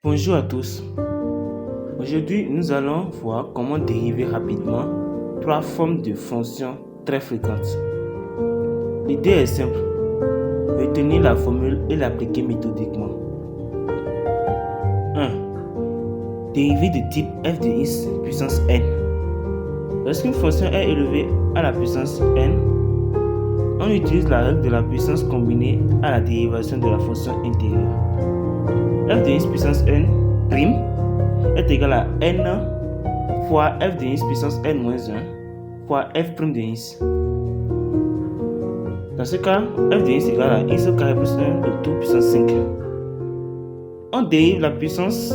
Bonjour à tous. Aujourd'hui, nous allons voir comment dériver rapidement trois formes de fonctions très fréquentes. L'idée est simple. Retenir la formule et l'appliquer méthodiquement. 1. Dérivée de type f de x puissance n. Lorsqu'une fonction est élevée à la puissance n, on utilise la règle de la puissance combinée à la dérivation de la fonction intérieure. F de x puissance n prime est égal à n fois f de x puissance n moins 1 fois f prime de x. Dans ce cas, f de x est égal à x au carré plus 1 de tout puissance 5. On dérive la puissance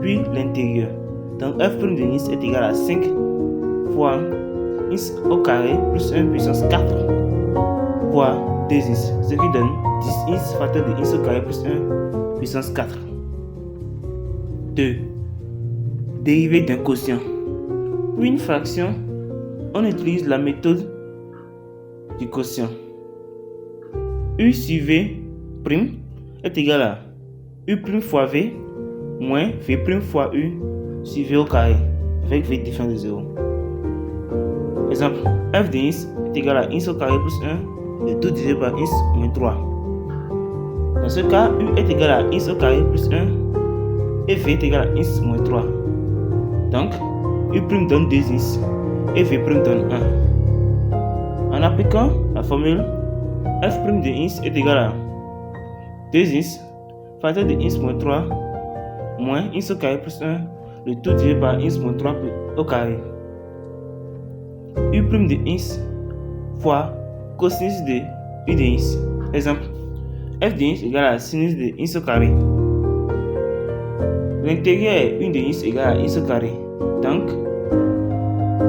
puis l'intérieur. Donc f prime de x est égal à 5 fois x au carré plus 1 puissance 4 fois 2x, ce qui donne 10x facteur de x au carré plus 1 puissance 4. 2. Dérivée d'un quotient. Pour une fraction, on utilise la méthode du quotient. U sur V prime est égal à U prime fois V moins V prime fois U sur V au carré avec V différent de 0. Exemple, f de x est égal à x au carré plus 1 de tout divisé par x moins 3. Dans ce cas, U est égal à x au carré plus 1 et V est égal à x moins 3. Donc, U' donne 2x et V' donne 1. En appliquant la formule, f' de x est égal à 2x facteur de x moins 3 moins x au carré plus 1 le tout divisé par x moins 3 au carré. U' de x fois cosinus de U de x. Exemple, f de x égale à sinus de x au carré. L'intérieur est 1 de x égale à x au carré. Donc,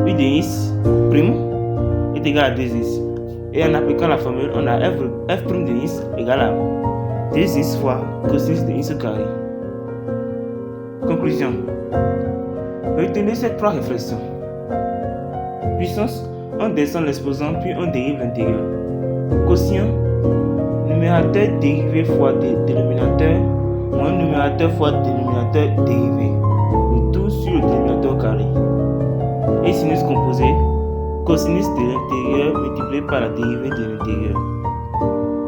U de x prime est égal à 2x. Et en appliquant la formule, on a f' de x égale à 2x fois cosinus de x au carré. Conclusion. Retenez ces trois réflexions. Puissance, on descend l'exposant puis on dérive l'intérieur. Quotient, numérateur dérivé fois dénominateur moins numérateur fois dénominateur dérivé. Le tout sur le dénominateur carré. Et sinus composé, cosinus de l'intérieur multiplié par la dérivée de l'intérieur.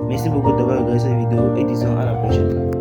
Merci beaucoup d'avoir regardé cette vidéo et disons à la prochaine.